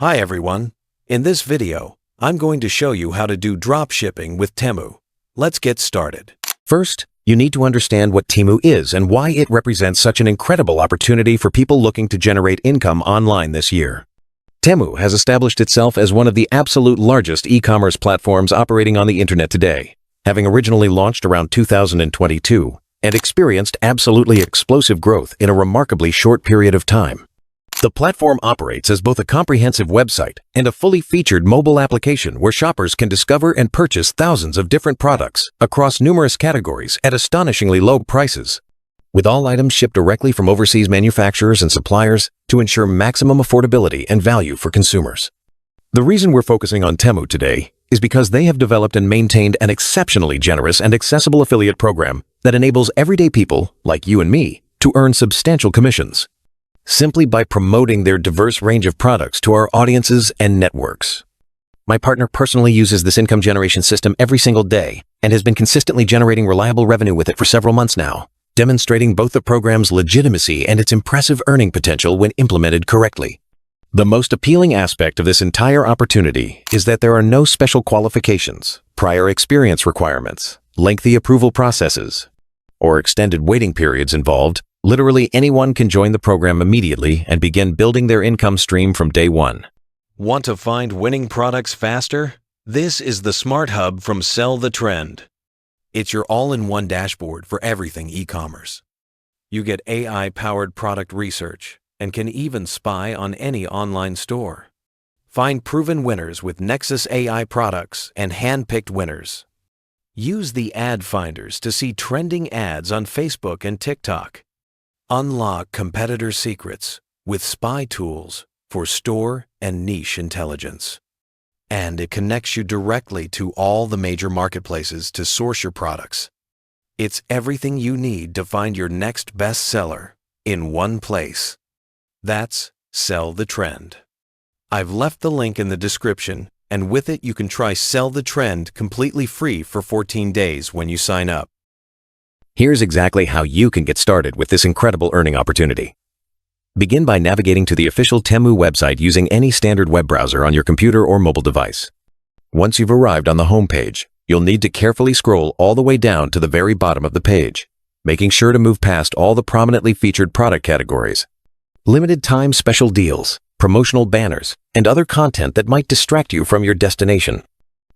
Hi everyone. In this video, I'm going to show you how to do dropshipping with Temu. Let's get started. First, you need to understand what Temu is and why it represents such an incredible opportunity for people looking to generate income online this year. Temu has established itself as one of the absolute largest e-commerce platforms operating on the internet today, having originally launched around 2022 and experienced absolutely explosive growth in a remarkably short period of time. The platform operates as both a comprehensive website and a fully featured mobile application where shoppers can discover and purchase thousands of different products across numerous categories at astonishingly low prices, with all items shipped directly from overseas manufacturers and suppliers to ensure maximum affordability and value for consumers. The reason we're focusing on Temu today is because they have developed and maintained an exceptionally generous and accessible affiliate program that enables everyday people, like you and me, to earn substantial commissions, simply by promoting their diverse range of products to our audiences and networks. My partner personally uses this income generation system every single day and has been consistently generating reliable revenue with it for several months now, demonstrating both the program's legitimacy and its impressive earning potential when implemented correctly. The most appealing aspect of this entire opportunity is that there are no special qualifications, prior experience requirements, lengthy approval processes, or extended waiting periods involved. Literally anyone can join the program immediately and begin building their income stream from day one. Want to find winning products faster? This is the Smart Hub from Sell the Trend. It's your all-in-one dashboard for everything e-commerce. You get AI-powered product research and can even spy on any online store. Find proven winners with Nexus AI products and hand-picked winners. Use the ad finders to see trending ads on Facebook and TikTok. Unlock competitor secrets with spy tools for store and niche intelligence. And it connects you directly to all the major marketplaces to source your products. It's everything you need to find your next bestseller in one place. That's Sell the Trend. I've left the link in the description, and with it you can try Sell the Trend completely free for 14 days when you sign up. Here's exactly how you can get started with this incredible earning opportunity. Begin by navigating to the official Temu website using any standard web browser on your computer or mobile device. Once you've arrived on the home page, you'll need to carefully scroll all the way down to the very bottom of the page, making sure to move past all the prominently featured product categories, limited time special deals, promotional banners, and other content that might distract you from your destination.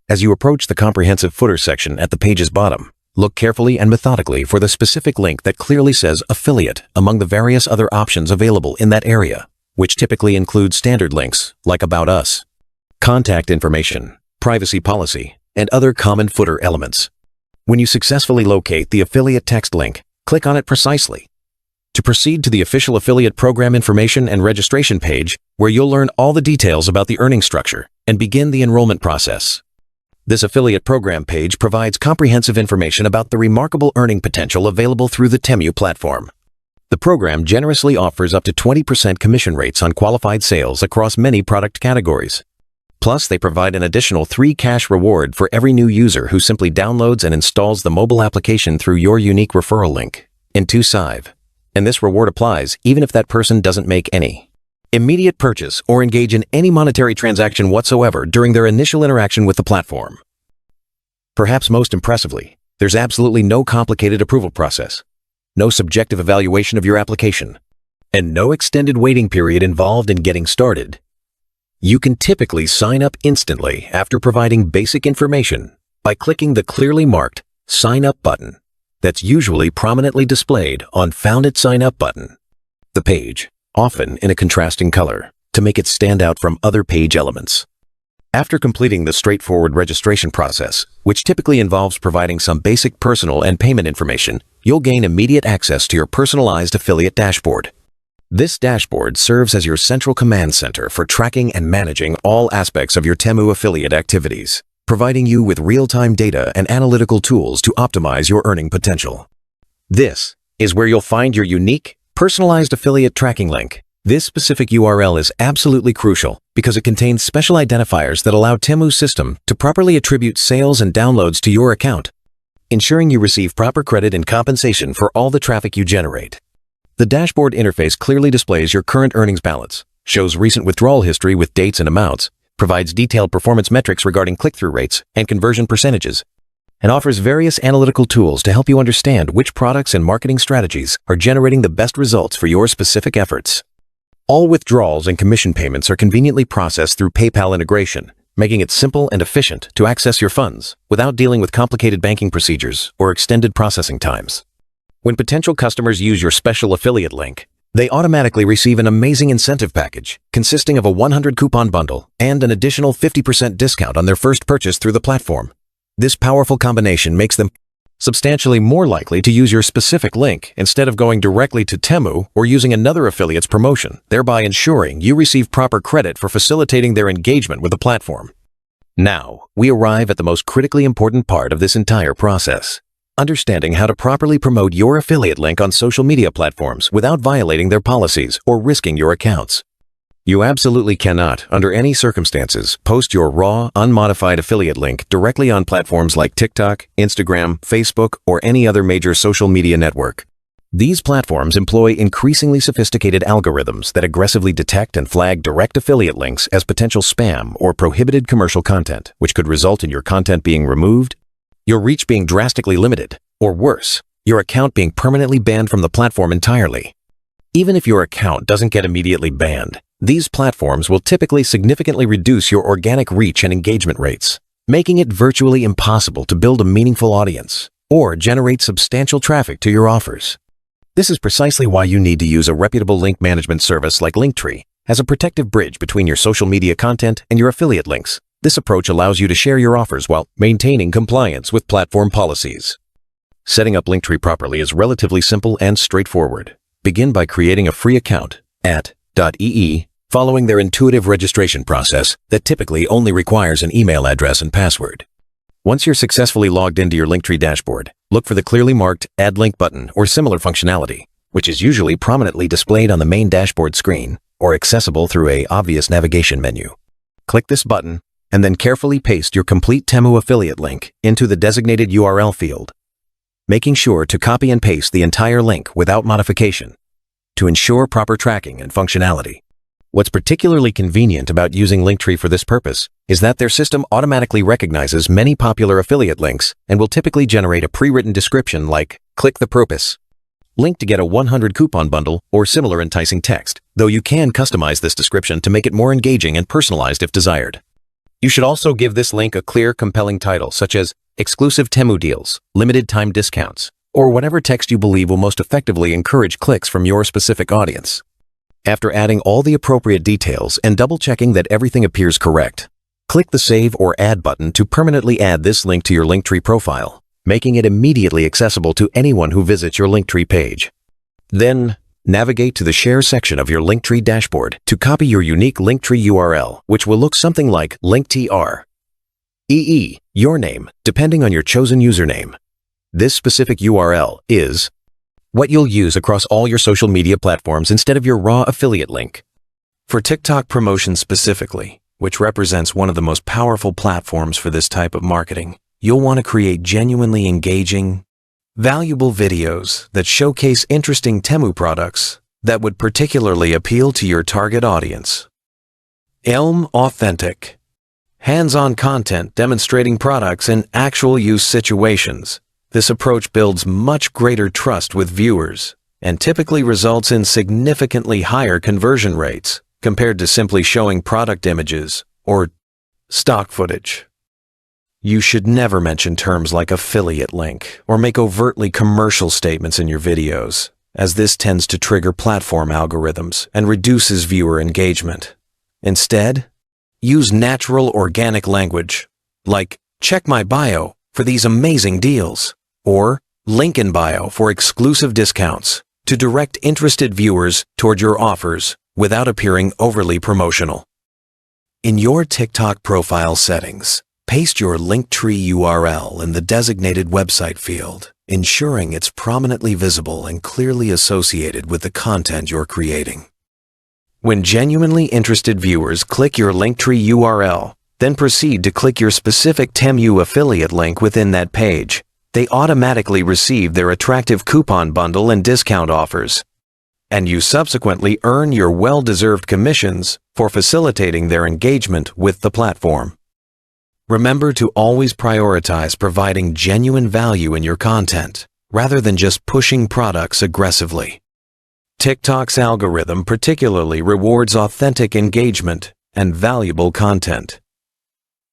As you approach the comprehensive footer section at the page's bottom, look carefully and methodically for the specific link that clearly says affiliate among the various other options available in that area, which typically include standard links like About Us, contact information, privacy policy, and other common footer elements. When you successfully locate the affiliate text link, click on it precisely to proceed to the official affiliate program information and registration page, where you'll learn all the details about the earning structure and begin the enrollment process. This affiliate program page provides comprehensive information about the remarkable earning potential available through the Temu platform. The program generously offers up to 20% commission rates on qualified sales across many product categories. Plus, they provide an additional 3 cash reward for every new user who simply downloads and installs the mobile application through your unique referral link in 2Sive. And this reward applies even if that person doesn't make any immediate purchase or engage in any monetary transaction whatsoever during their initial interaction with the platform. Perhaps most impressively, there's absolutely no complicated approval process, no subjective evaluation of your application, and no extended waiting period involved in getting started. You can typically sign up instantly after providing basic information by clicking the clearly marked Sign Up button that's usually prominently displayed on Found It Sign Up button. The page, often in a contrasting color, to make it stand out from other page elements. After completing the straightforward registration process, which typically involves providing some basic personal and payment information, you'll gain immediate access to your personalized affiliate dashboard. This dashboard serves as your central command center for tracking and managing all aspects of your Temu affiliate activities, providing you with real-time data and analytical tools to optimize your earning potential. This is where you'll find your unique, personalized affiliate tracking link. This specific URL is absolutely crucial because it contains special identifiers that allow Temu's system to properly attribute sales and downloads to your account, ensuring you receive proper credit and compensation for all the traffic you generate. The dashboard interface clearly displays your current earnings balance, shows recent withdrawal history with dates and amounts, provides detailed performance metrics regarding click-through rates and conversion percentages, and offers various analytical tools to help you understand which products and marketing strategies are generating the best results for your specific efforts. All withdrawals and commission payments are conveniently processed through PayPal integration, making it simple and efficient to access your funds without dealing with complicated banking procedures or extended processing times. When potential customers use your special affiliate link, they automatically receive an amazing incentive package consisting of a 100 coupon bundle and an additional 50% discount on their first purchase through the platform. This powerful combination makes them substantially more likely to use your specific link instead of going directly to Temu or using another affiliate's promotion, thereby ensuring you receive proper credit for facilitating their engagement with the platform. Now, we arrive at the most critically important part of this entire process: understanding how to properly promote your affiliate link on social media platforms without violating their policies or risking your accounts. You absolutely cannot, under any circumstances, post your raw, unmodified affiliate link directly on platforms like TikTok, Instagram, Facebook, or any other major social media network. These platforms employ increasingly sophisticated algorithms that aggressively detect and flag direct affiliate links as potential spam or prohibited commercial content, which could result in your content being removed, your reach being drastically limited, or worse, your account being permanently banned from the platform entirely. Even if your account doesn't get immediately banned, these platforms will typically significantly reduce your organic reach and engagement rates, making it virtually impossible to build a meaningful audience or generate substantial traffic to your offers. This is precisely why you need to use a reputable link management service like Linktree as a protective bridge between your social media content and your affiliate links. This approach allows you to share your offers while maintaining compliance with platform policies. Setting up Linktree properly is relatively simple and straightforward. Begin by creating a free account at .ee, following their intuitive registration process that typically only requires an email address and password. Once you're successfully logged into your Linktree dashboard, look for the clearly marked Add Link button or similar functionality, which is usually prominently displayed on the main dashboard screen or accessible through an obvious navigation menu. Click this button and then carefully paste your complete Temu affiliate link into the designated URL field, making sure to copy and paste the entire link without modification to ensure proper tracking and functionality. What's particularly convenient about using Linktree for this purpose is that their system automatically recognizes many popular affiliate links and will typically generate a pre-written description like, "Click the purpose," link to get a 100 coupon bundle, or similar enticing text, though you can customize this description to make it more engaging and personalized if desired. You should also give this link a clear, compelling title such as "Exclusive Temu Deals," "Limited Time Discounts," or whatever text you believe will most effectively encourage clicks from your specific audience. After adding all the appropriate details and double-checking that everything appears correct, click the Save or Add button to permanently add this link to your Linktree profile, making it immediately accessible to anyone who visits your Linktree page. Then, navigate to the Share section of your Linktree dashboard to copy your unique Linktree URL, which will look something like linktr. Your name, depending on your chosen username. This specific URL is what you'll use across all your social media platforms instead of your raw affiliate link. For TikTok promotion specifically, which represents one of the most powerful platforms for this type of marketing, you'll want to create genuinely engaging, valuable videos that showcase interesting Temu products that would particularly appeal to your target audience. Authentic, hands-on content demonstrating products in actual use situations. This approach builds much greater trust with viewers and typically results in significantly higher conversion rates compared to simply showing product images or stock footage. You should never mention terms like affiliate link or make overtly commercial statements in your videos, as this tends to trigger platform algorithms and reduces viewer engagement. Instead, use natural organic language like "check my bio for these amazing deals," or "link in bio for exclusive discounts," to direct interested viewers toward your offers without appearing overly promotional. In your TikTok profile settings, paste your Linktree URL in the designated website field, ensuring it's prominently visible and clearly associated with the content you're creating. When genuinely interested viewers click your Linktree URL, then proceed to click your specific Temu affiliate link within that page, they automatically receive their attractive coupon bundle and discount offers. and you subsequently earn your well-deserved commissions for facilitating their engagement with the platform. Remember to always prioritize providing genuine value in your content, rather than just pushing products aggressively. TikTok's algorithm particularly rewards authentic engagement and valuable content.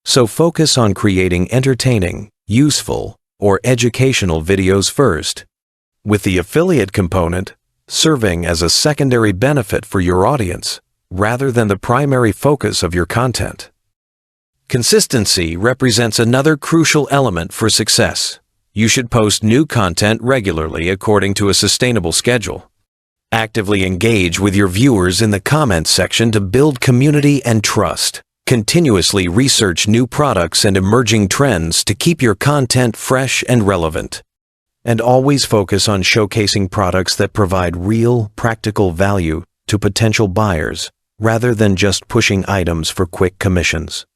So focus on creating entertaining, useful, or educational videos first, with the affiliate component serving as a secondary benefit for your audience rather than the primary focus of your content. Consistency represents another crucial element for success. You should post new content regularly according to a sustainable schedule. Actively engage with your viewers in the comments section to build community and trust. Continuously research new products and emerging trends to keep your content fresh and relevant. And always focus on showcasing products that provide real, practical value to potential buyers rather than just pushing items for quick commissions.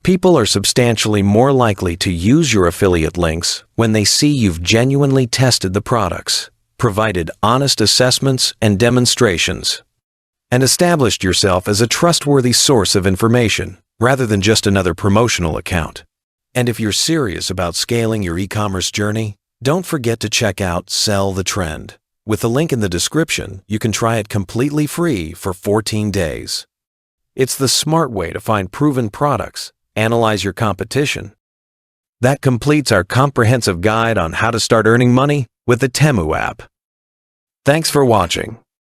People are substantially more likely to use your affiliate links when they see you've genuinely tested the products, provided honest assessments and demonstrations, and established yourself as a trustworthy source of information rather than just another promotional account. And if you're serious about scaling your e-commerce journey, don't forget to check out Sell the Trend. With the link in the description, you can try it completely free for 14 days. It's the smart way to find proven products, analyze your competition. That completes our comprehensive guide on how to start earning money with the Temu app. Thanks for watching.